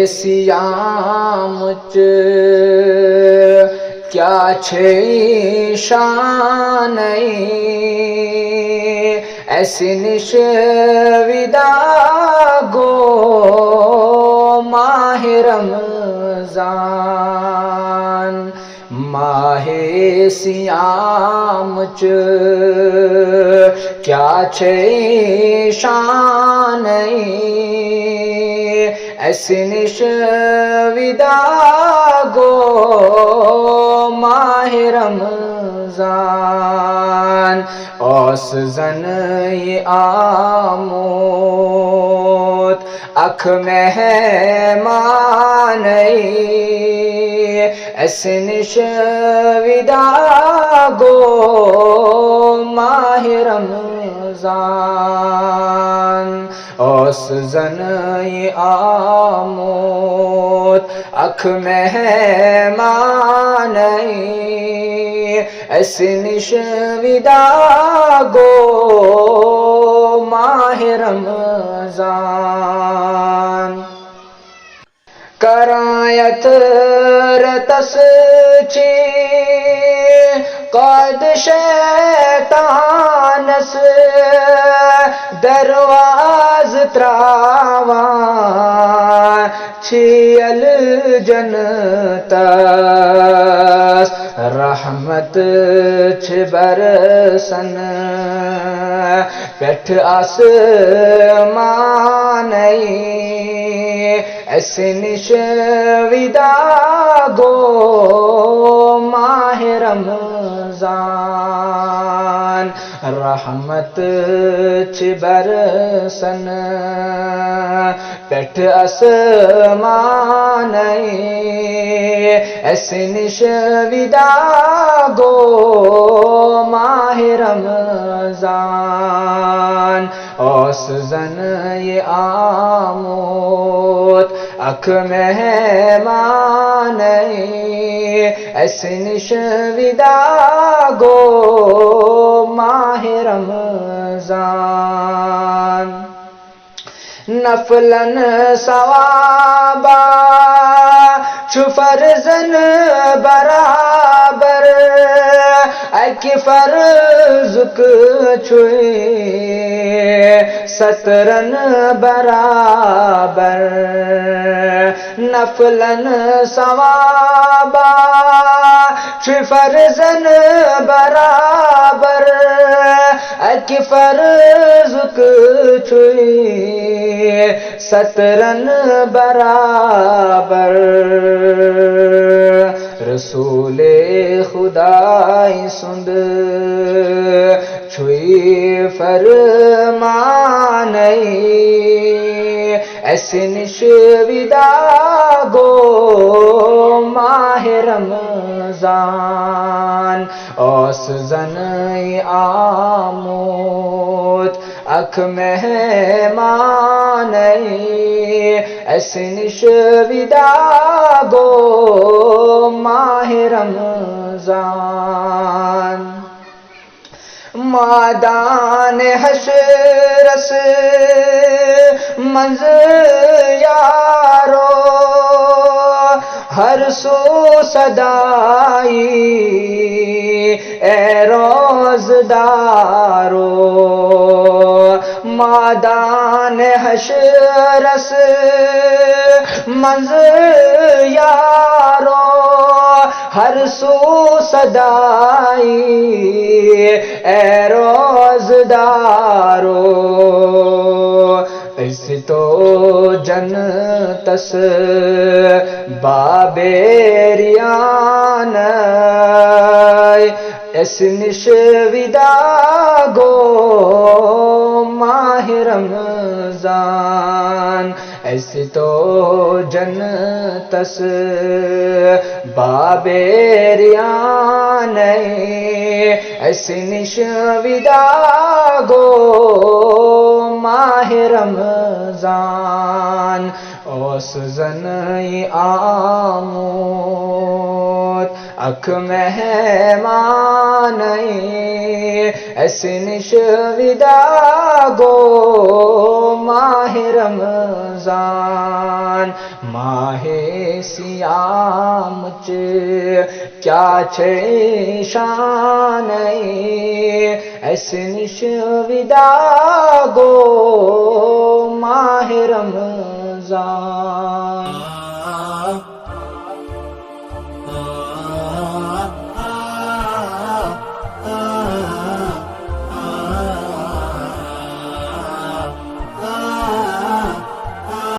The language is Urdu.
سیامچ کیا چھے شانئی ایسی نش ودا گو ماہ رمضان ماہ سیامچ کیا چھے شانئی ایسی نش ودا گو ماہ رمضان اوس زنئی آموت اکھ مہمانئی ایسی نش ودا گو ماہ رمضان اوس زنئی آموت اکھ مہمانئی ایسی نش ودا گو ماہ رمضان کرایت رتس چی قد شیطانس درواز تراوان چھیل جنتس رحمت چھ برسن پیٹھ آسمانئی ایسی نش ودا گو ماہ رمضان رحمت چھ برسن پیٹھ آسمانئی ایسی نش ودا گو ماہ رمضان اوس زنئی آموت اکھ مہمانئی ایسی نش ودا گو ماہ رمضان نفلن ثوابا چھ فرزن برابر اکی فرزک چھوئی سترن برابر نفلن ثوابا چھ فرزن برابر اکی فرزک چھوئی سترن برابر رسول خدای سند چھوئی فرمانئی ایسی نش ودا گو ماہ رمضان اوس زنئی آموت اکھ مہمانئی ایسی نش ودا گو ماہ رمضان مادان حشرس منز یارو ہر سو صدائی اے روزدارو مادان حشرس منز یارو ہر سو صدائی اے روزدارو اس تو جنتس بابیریان اس نش ودا گو ماہ رمضان ایسی تو جنتس بابیریان ایسی نش ودا گو ماہ رمضان اوس زنئی آموت اکھ مہمانئی ایسی نش ودا گو ماہ رمضان رمضان ماہ سیام چ کیا چھ شان اس نش ودا گو ماہ رمضان